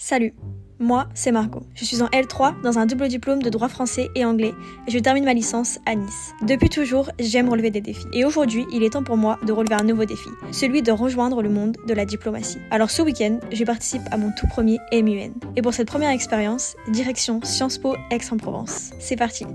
Salut, moi c'est Margot. Je suis en L3 dans un double diplôme de droit français et anglais et je termine ma licence à Nice. Depuis toujours, j'aime relever des défis. Et aujourd'hui, il est temps pour moi de relever un nouveau défi, celui de rejoindre le monde de la diplomatie. Alors ce week-end, je participe à mon tout premier MUN. Et pour cette première expérience, direction Sciences Po Aix-en-Provence. C'est parti.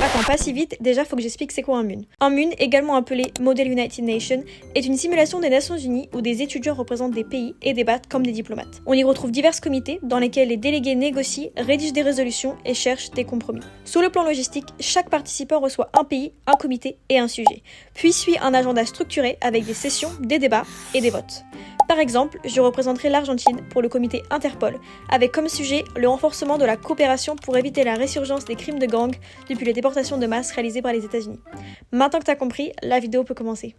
Attends, pas si vite, déjà faut que j'explique c'est quoi un MUN. Un MUN, également appelé Model United Nations, est une simulation des Nations Unies où des étudiants représentent des pays et débattent comme des diplomates. On y retrouve divers comités dans lesquels les délégués négocient, rédigent des résolutions et cherchent des compromis. Sur le plan logistique, chaque participant reçoit un pays, un comité et un sujet, puis suit un agenda structuré avec des sessions, des débats et des votes. Par exemple, je représenterai l'Argentine pour le comité Interpol, avec comme sujet le renforcement de la coopération pour éviter la résurgence des crimes de gang depuis les déportations de masse réalisées par les États-Unis. Maintenant que t'as compris, la vidéo peut commencer.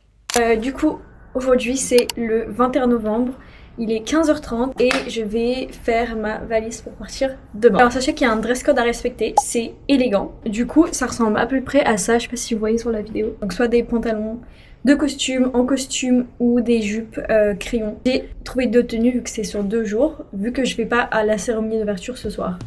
Du coup, aujourd'hui c'est le 21 novembre, il est 15h30 et je vais faire ma valise pour partir demain. Alors sachez qu'il y a un dress code à respecter, c'est élégant. Du coup, ça ressemble à peu près à ça, je sais pas si vous voyez sur la vidéo. Donc soit des pantalons de costume, en costume ou des jupes crayon. J'ai trouvé deux tenues vu que c'est sur 2 jours, vu que je vais pas à la cérémonie d'ouverture ce soir.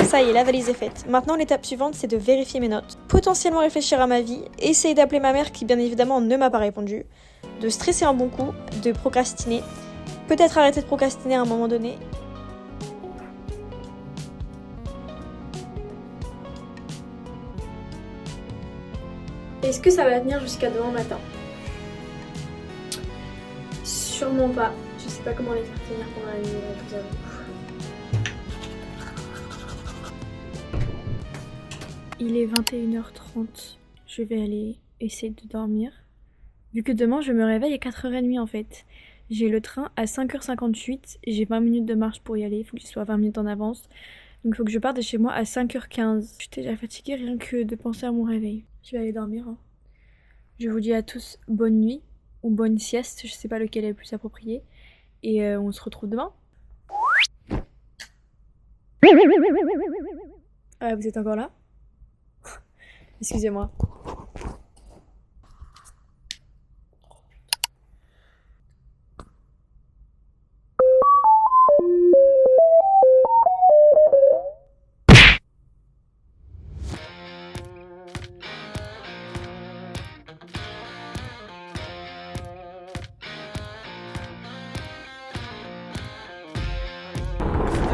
Ça y est, la valise est faite. Maintenant, l'étape suivante, c'est de vérifier mes notes, potentiellement réfléchir à ma vie, essayer d'appeler ma mère qui, bien évidemment, ne m'a pas répondu, de stresser un bon coup, de procrastiner, peut-être arrêter de procrastiner à un moment donné. Est-ce que ça va tenir jusqu'à demain matin? Sûrement pas. Je sais pas comment les faire tenir pendant la nuit, je vous avoue. Il est 21h30, je vais aller essayer de dormir. Vu que demain je me réveille à 4h30 en fait. J'ai le train à 5h58, j'ai 20 minutes de marche pour y aller, il faut que je sois 20 minutes en avance. Donc il faut que je parte de chez moi à 5h15. Je suis déjà fatiguée rien que de penser à mon réveil. Je vais aller dormir. Je vous dis à tous bonne nuit ou bonne sieste, je sais pas lequel est le plus approprié. Et on se retrouve demain. Vous êtes encore là? Excusez-moi.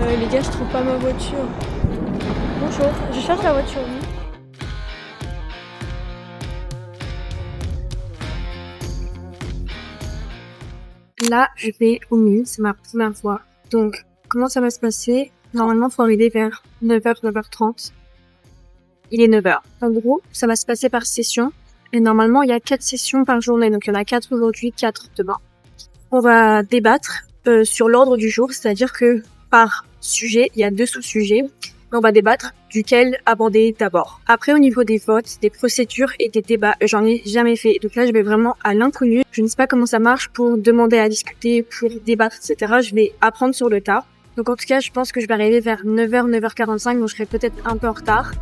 Les gars, je trouve pas ma voiture. Bonjour, je cherche la voiture, oui. Là, je vais au MUN, c'est ma première fois. Donc, comment ça va se passer? Normalement, il faut arriver vers 9h, 9h30. Il est 9h. En gros, ça va se passer par session. Et normalement, il y a 4 sessions par journée. Donc, il y en a 4 aujourd'hui, 4 demain. On va débattre sur l'ordre du jour, c'est-à-dire que par sujet, il y a 2 sous-sujets. On va débattre duquel aborder d'abord. Après, au niveau des votes, des procédures et des débats, j'en ai jamais fait. Donc là, je vais vraiment à l'inconnu. Je ne sais pas comment ça marche pour demander à discuter, pour débattre, etc. Je vais apprendre sur le tas. Donc en tout cas, je pense que je vais arriver vers 9h, 9h45, donc je serai peut-être un peu en retard.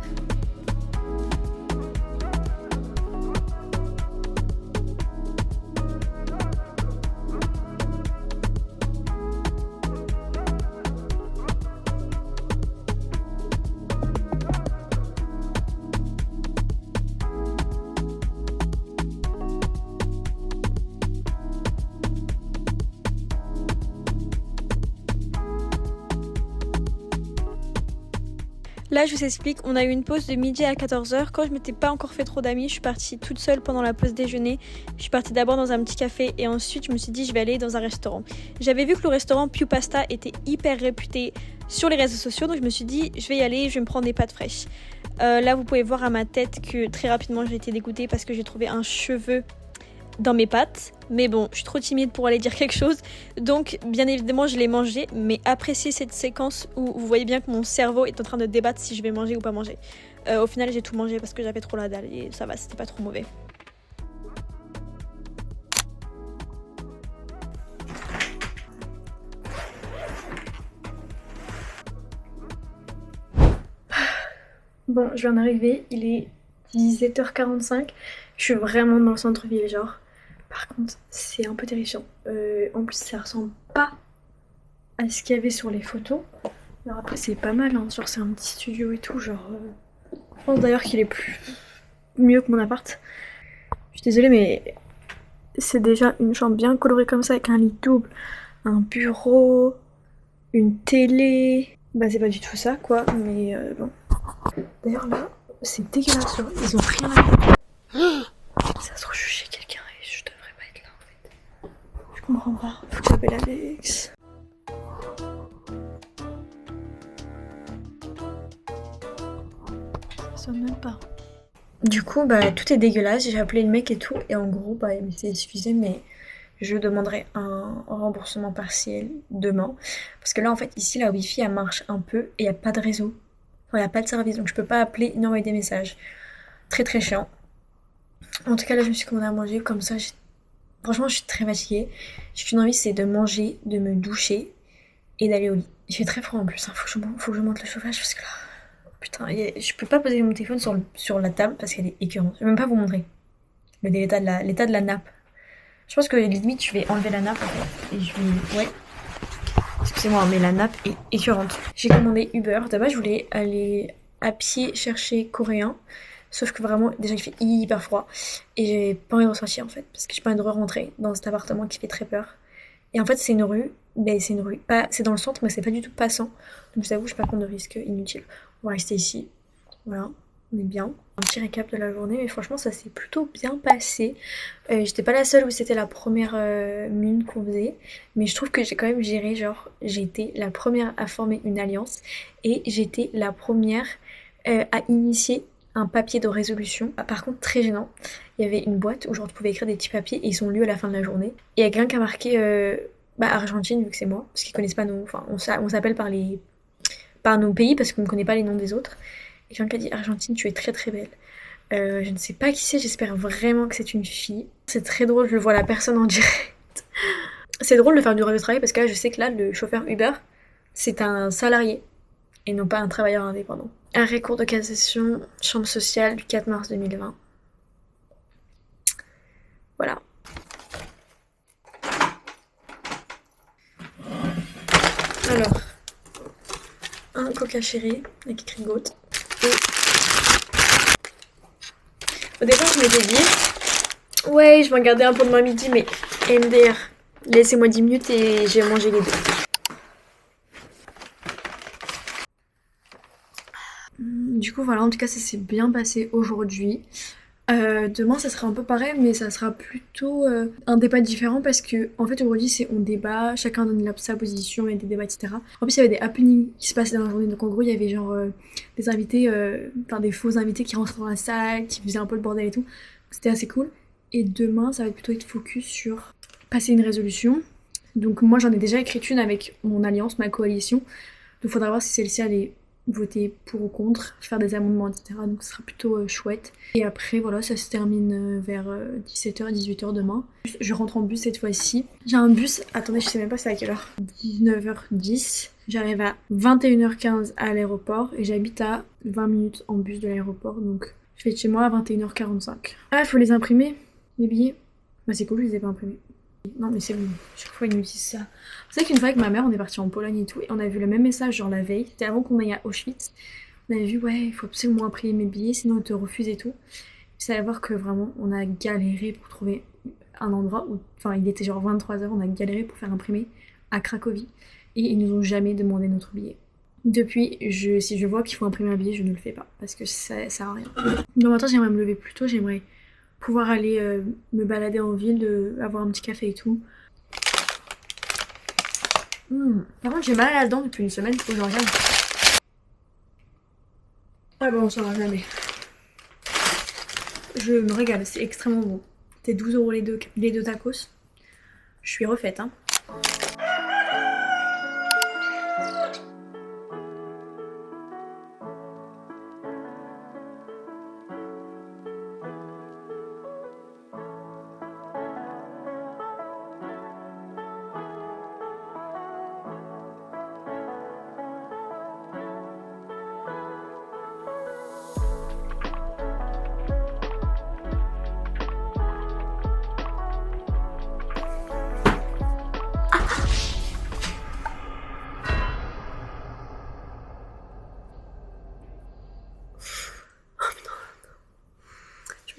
Là, je vous explique, on a eu une pause de midi à 14h. Quand je m'étais pas encore fait trop d'amis, je suis partie toute seule pendant la pause déjeuner. Je suis partie d'abord dans un petit café et ensuite je me suis dit je vais aller dans un restaurant. J'avais vu que le restaurant Pew Pasta était hyper réputé sur les réseaux sociaux, donc je me suis dit je vais y aller, je vais me prendre des pâtes fraîches. Là, vous pouvez voir à ma tête que très rapidement j'ai été dégoûtée parce que j'ai trouvé un cheveu dans mes pâtes, mais bon, je suis trop timide pour aller dire quelque chose, donc bien évidemment je l'ai mangé, mais appréciez cette séquence où vous voyez bien que mon cerveau est en train de débattre si je vais manger ou pas manger. Au final j'ai tout mangé parce que j'avais trop la dalle et ça va, c'était pas trop mauvais. Bon, je viens d'arriver, il est 17h45. Je suis vraiment dans le centre-ville, genre. Par contre, c'est un peu terrifiant. En plus, ça ressemble pas à ce qu'il y avait sur les photos. Alors après, c'est pas mal, hein. Genre, c'est un petit studio et tout. Genre, je pense d'ailleurs qu'il est plus mieux que mon appart. Je suis désolée, mais c'est déjà une chambre bien colorée comme ça, avec un lit double, un bureau, une télé. Bah, c'est pas du tout ça, quoi, mais bon. D'ailleurs, là, c'est dégueulasse, genre, ils ont rien à faire. Ça se trouve, je suis chez quelqu'un et je devrais pas être là, en fait. Je comprends pas. Faut que j'appelle Alex. Ça sonne même pas. Du coup, bah, tout est dégueulasse. J'ai appelé le mec et tout. Et en gros, bah, il m'était excusé, mais je demanderai un remboursement partiel demain. Parce que là, en fait, ici, la Wi-Fi, elle marche un peu et il n'y a pas de réseau. Enfin, il n'y a pas de service. Donc, je peux pas appeler ni envoyer des messages. Très, très chiant. En tout cas, là, je me suis commandé à manger. Comme ça, franchement, je suis très fatiguée. J'ai qu'une envie, c'est de manger, de me doucher et d'aller au lit. Il fait très froid en plus. Hein. Faut que je monte le chauffage parce que là. Putain, je peux pas poser mon téléphone sur la table parce qu'elle est écœurante. Je vais même pas vous montrer l'état de la nappe. Je pense que limite je vais enlever la nappe en fait. Et je vais. Ouais. Excusez-moi, mais la nappe est écœurante. J'ai commandé Uber. D'abord, je voulais aller à pied chercher coréen. Sauf que vraiment, déjà il fait hyper froid. Et j'ai pas envie de ressortir en fait. Parce que j'ai pas envie de rentrer dans cet appartement qui fait très peur. Et en fait, c'est une rue. Ben, c'est une rue. Pas, c'est dans le centre, mais c'est pas du tout passant. Donc, je t'avoue, je vais pas prendre de risques inutiles. On va rester ici. Voilà, on est bien. Un petit récap de la journée, mais franchement, ça s'est plutôt bien passé. J'étais pas la seule où c'était la première mune qu'on faisait, mais je trouve que j'ai quand même géré. Genre, j'ai été la première à former une alliance et j'étais la première à initier un papier de résolution. Ah, par contre, très gênant. Il y avait une boîte où genre tu pouvais écrire des petits papiers et ils sont lus à la fin de la journée. Et il y a quelqu'un qui a marqué bah, Argentine, vu que c'est moi, parce qu'ils connaissent pas nos. Enfin, on s'appelle par nos pays parce qu'on ne connaît pas les noms des autres. Et quelqu'un qui a dit Argentine, tu es très très belle. Je ne sais pas qui c'est, j'espère vraiment que c'est une fille. C'est très drôle, je vois la personne en direct. C'est drôle de faire du travail parce que là, je sais que là, le chauffeur Uber, c'est un salarié et non pas un travailleur indépendant. Arrêt cour de cassation, chambre sociale du 4 mars 2020. Voilà. Alors, un coca chéri avec écrit Goat. Et au départ, je m'étais dit, ouais, je vais regarder un peu de moi midi, mais MDR, laissez-moi 10 minutes et j'ai mangé les deux. Du coup, voilà, en tout cas, ça s'est bien passé aujourd'hui. Demain, ça sera un peu pareil, mais ça sera plutôt un débat différent parce que, en fait, aujourd'hui, c'est on débat, chacun donne sa position et des débats, etc. En plus, il y avait des happenings qui se passaient dans la journée. Donc, en gros, il y avait genre des invités, enfin des faux invités qui rentraient dans la salle, qui faisaient un peu le bordel et tout. C'était assez cool. Et demain, ça va plutôt être focus sur passer une résolution. Donc, moi, j'en ai déjà écrit une avec mon alliance, ma coalition. Donc, il faudra voir si celle-ci, elle est voter pour ou contre, faire des amendements, etc. Donc ce sera plutôt chouette. Et après, voilà, ça se termine vers 17h, 18h demain. Je rentre en bus cette fois-ci. J'ai un bus, attendez, je sais même pas c'est à quelle heure. 19h10. J'arrive à 21h15 à l'aéroport et j'habite à 20 minutes en bus de l'aéroport. Donc je vais de chez moi à 21h45. Ah, il faut les imprimer, les billets. Bah c'est cool, je les ai pas imprimés. Non mais c'est bon, chaque fois ils nous disent ça. C'est vrai qu'une fois avec ma mère on est parti en Pologne et tout et on a vu le même message genre la veille, c'était avant qu'on aille à Auschwitz. On avait vu ouais il faut absolument imprimer mes billets sinon ils te refusent et tout. C'est à voir que vraiment on a galéré pour trouver un endroit où, enfin il était genre 23h, on a galéré pour faire imprimer à Cracovie et ils nous ont jamais demandé notre billet. Depuis, si je vois qu'il faut imprimer un billet, je ne le fais pas parce que ça sert à rien. Le matin j'aimerais me lever plus tôt, j'aimerais pouvoir aller me balader en ville, avoir un petit café et tout. Par contre, j'ai mal à la dent depuis une semaine, faut que je regarde. Ah bon, on s'en va jamais. Je me régale, c'est extrêmement bon. C'est 12 € les deux tacos. Je suis refaite, hein.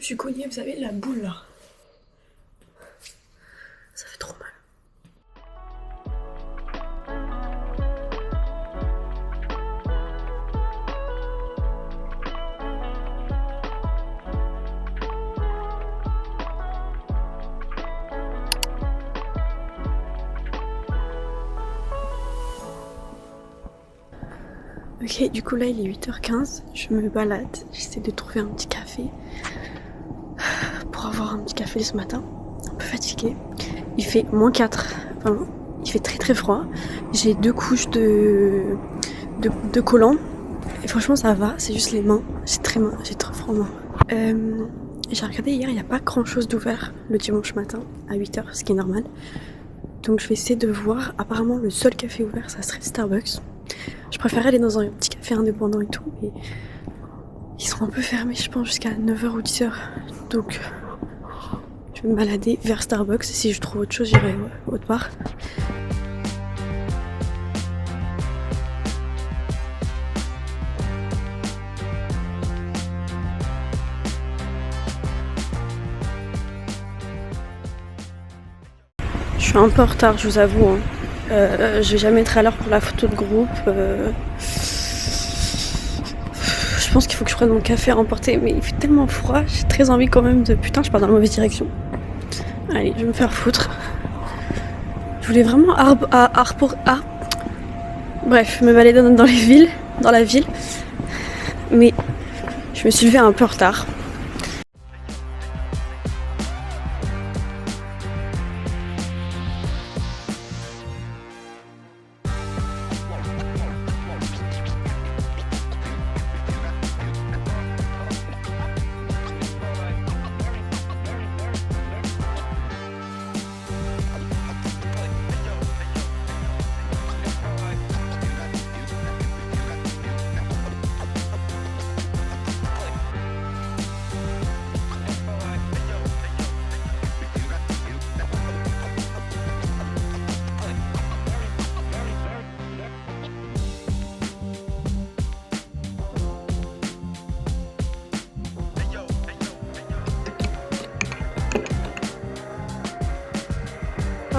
suis cognée, vous savez, la boule là. Ça fait trop mal. Ok, du coup là il est 8h15, je me balade, j'essaie de trouver un petit café pour avoir un petit café ce matin, un peu fatiguée. Il fait -4, vraiment, il fait très très froid, j'ai 2 couches de collants et franchement ça va, c'est juste les mains, j'ai trop froid aux mains. J'ai regardé hier, il n'y a pas grand chose d'ouvert le dimanche matin à 8h, ce qui est normal. Donc je vais essayer de voir, apparemment le seul café ouvert ça serait Starbucks. Je préfère aller dans un petit café indépendant et tout, mais ils seront un peu fermés, je pense, jusqu'à 9h ou 10h. Donc, je vais me balader vers Starbucks. Si je trouve autre chose, j'irai autre part. Je suis un peu en retard, je vous avoue. Hein. Je vais jamais être à l'heure pour la photo de groupe. Je pense qu'il faut que je prenne mon café à emporter, mais il fait tellement froid, j'ai très envie quand même de... Putain, je pars dans la mauvaise direction. Allez, je vais me faire foutre. Je voulais vraiment bref, me balader dans la ville. Mais je me suis levée un peu en retard.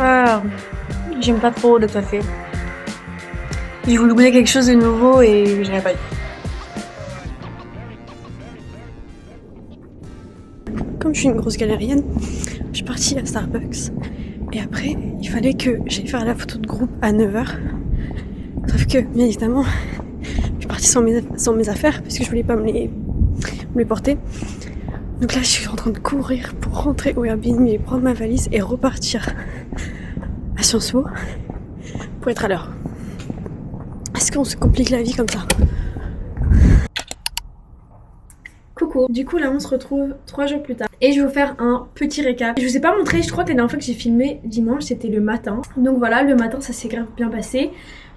Ah, j'aime pas trop le café. J'ai voulu goûter quelque chose de nouveau et j'avais pas eu. Comme je suis une grosse galérienne, je suis partie à Starbucks. Et après, il fallait que j'aille faire la photo de groupe à 9h. Sauf que, bien évidemment, je suis partie sans mes affaires parce que je voulais pas me les porter. Donc là, je suis en train de courir pour rentrer au Airbnb et prendre ma valise et repartir à Sciences Po pour être à l'heure. Est-ce qu'on se complique la vie comme ça? Coucou, du coup là on se retrouve 3 jours plus tard et je vais vous faire un petit récap. Je vous ai pas montré, je crois que la dernière fois que j'ai filmé dimanche c'était le matin. Donc voilà, le matin ça s'est grave bien passé.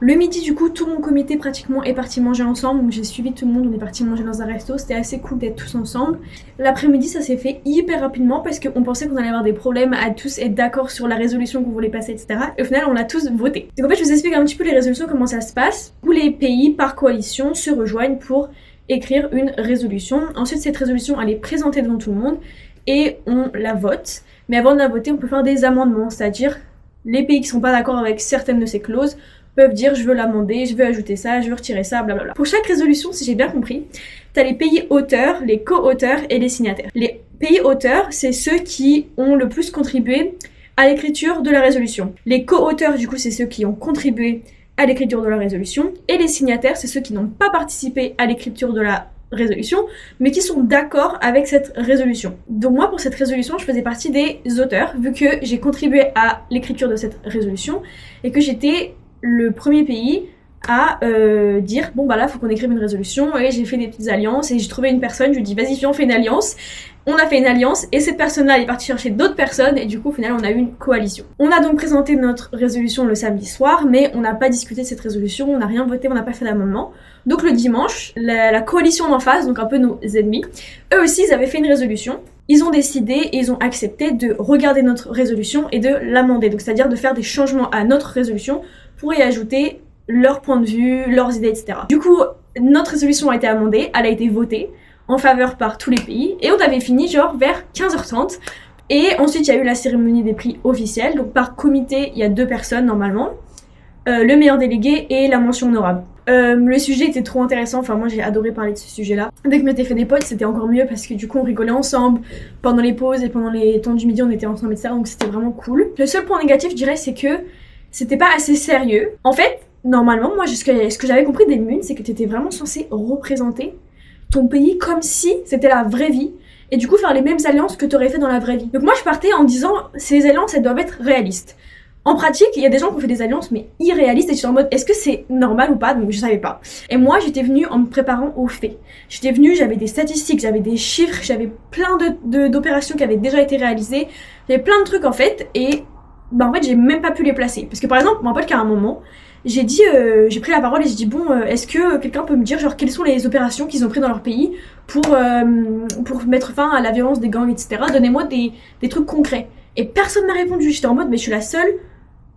Le midi du coup tout mon comité pratiquement est parti manger ensemble, donc j'ai suivi tout le monde, on est parti manger dans un resto, c'était assez cool d'être tous ensemble. L'après-midi ça s'est fait hyper rapidement parce qu'on pensait qu'on allait avoir des problèmes à tous être d'accord sur la résolution qu'on voulait passer, etc. Et au final on a tous voté. Donc en fait je vous explique un petit peu les résolutions, comment ça se passe. Tous les pays par coalition se rejoignent pour écrire une résolution. Ensuite cette résolution elle est présentée devant tout le monde et on la vote. Mais avant de la voter on peut faire des amendements, c'est-à-dire les pays qui sont pas d'accord avec certaines de ces clauses peuvent dire je veux l'amender, je veux ajouter ça, je veux retirer ça, blablabla. Pour chaque résolution, si j'ai bien compris, t'as les pays auteurs, les co-auteurs et les signataires. Les pays auteurs, c'est ceux qui ont le plus contribué à l'écriture de la résolution. Les co-auteurs, du coup, c'est ceux qui ont contribué à l'écriture de la résolution. Et les signataires, c'est ceux qui n'ont pas participé à l'écriture de la résolution, mais qui sont d'accord avec cette résolution. Donc moi, pour cette résolution, je faisais partie des auteurs, vu que j'ai contribué à l'écriture de cette résolution, et que j'étais le premier pays à dire bon bah là faut qu'on écrive une résolution, et j'ai fait des petites alliances et j'ai trouvé une personne, je lui dis vas-y viens on fait une alliance. On a fait une alliance et cette personne-là elle est partie chercher d'autres personnes et du coup au final on a eu une coalition. On a donc présenté notre résolution le samedi soir, mais on n'a pas discuté de cette résolution, on n'a rien voté, on n'a pas fait d'amendement. Donc le dimanche, la coalition d'en face, donc un peu nos ennemis, eux aussi ils avaient fait une résolution. Ils ont décidé et ils ont accepté de regarder notre résolution et de l'amender, donc c'est-à-dire de faire des changements à notre résolution pour y ajouter leur point de vue, leurs idées, etc. Du coup, notre résolution a été amendée, elle a été votée. en faveur par tous les pays. Et on avait fini genre vers 15h30. Et ensuite, il y a eu la cérémonie des prix officielle. Donc par comité, il y a 2 personnes normalement. Le meilleur délégué et la mention honorable. Le sujet était trop intéressant, enfin moi j'ai adoré parler de ce sujet-là. Dès que je m'étais fait des potes, c'était encore mieux parce que du coup on rigolait ensemble pendant les pauses et pendant les temps du midi on était ensemble etc. Donc c'était vraiment cool. Le seul point négatif je dirais c'est que c'était pas assez sérieux. En fait, normalement moi ce que j'avais compris des MUN c'est que t'étais vraiment censé représenter ton pays comme si c'était la vraie vie. Et du coup faire les mêmes alliances que t'aurais fait dans la vraie vie. Donc moi je partais en disant ces alliances elles doivent être réalistes. En pratique, il y a des gens qui ont fait des alliances mais irréalistes et je suis en mode est-ce que c'est normal ou pas, donc je savais pas. Et moi j'étais venue en me préparant aux faits. J'étais venue, j'avais des statistiques, j'avais des chiffres, j'avais plein d'opérations qui avaient déjà été réalisées, j'avais plein de trucs en fait et bah en fait j'ai même pas pu les placer. Parce que par exemple, je me rappelle qu'à un moment, j'ai dit, j'ai pris la parole et j'ai dit bon, est-ce que quelqu'un peut me dire genre quelles sont les opérations qu'ils ont pris dans leur pays pour mettre fin à la violence des gangs etc. Donnez-moi des trucs concrets. Et personne m'a répondu, j'étais en mode mais je suis la seule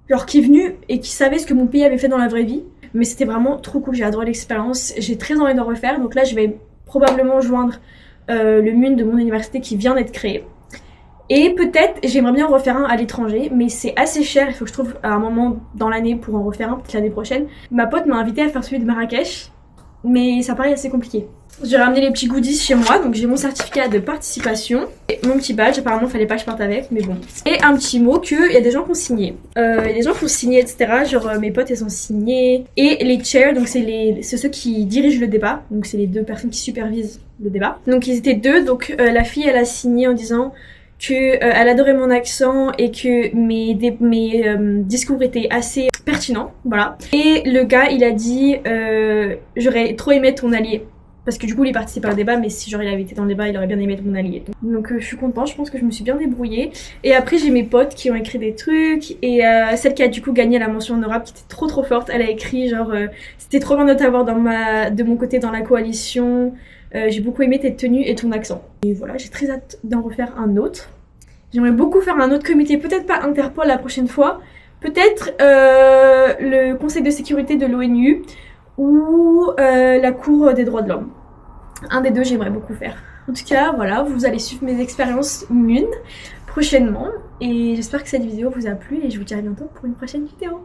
genre qui est venue et qui savait ce que mon pays avait fait dans la vraie vie. Mais c'était vraiment trop cool, j'ai adoré l'expérience, j'ai très envie d'en refaire. Donc là je vais probablement joindre le MUN de mon université qui vient d'être créé. Et peut-être, j'aimerais bien en refaire un à l'étranger, mais c'est assez cher, il faut que je trouve un moment dans l'année pour en refaire un, peut-être l'année prochaine. Ma pote m'a invité à faire celui de Marrakech, mais ça paraît assez compliqué. J'ai ramené les petits goodies chez moi, donc j'ai mon certificat de participation, et mon petit badge, apparemment fallait pas que je parte avec, mais bon. Et un petit mot que y a des gens qui ont signé. Il y a des gens qui ont signé, etc. Genre mes potes elles ont signé. Et les chairs, donc c'est ceux qui dirigent le débat, donc c'est les 2 personnes qui supervisent le débat. Donc ils étaient 2, donc la fille elle a signé en disant que elle adorait mon accent et que mes discours étaient assez pertinents, voilà. Et le gars il a dit j'aurais trop aimé ton allié. Parce que du coup il participe à un débat, mais si genre il avait été dans le débat il aurait bien aimé être mon allié. Donc je suis contente, je pense que je me suis bien débrouillée. Et après j'ai mes potes qui ont écrit des trucs. Et celle qui a du coup gagné la mention honorable qui était trop forte, elle a écrit genre c'était trop bien de t'avoir de mon côté dans la coalition. J'ai beaucoup aimé tes tenues et ton accent. Et voilà, j'ai très hâte d'en refaire un autre. J'aimerais beaucoup faire un autre comité, peut-être pas Interpol la prochaine fois, peut-être le Conseil de sécurité de l'ONU ou la Cour des droits de l'homme. Un des 2 j'aimerais beaucoup faire. En tout cas, voilà, vous allez suivre mes expériences MUN prochainement et j'espère que cette vidéo vous a plu et je vous dis à bientôt pour une prochaine vidéo.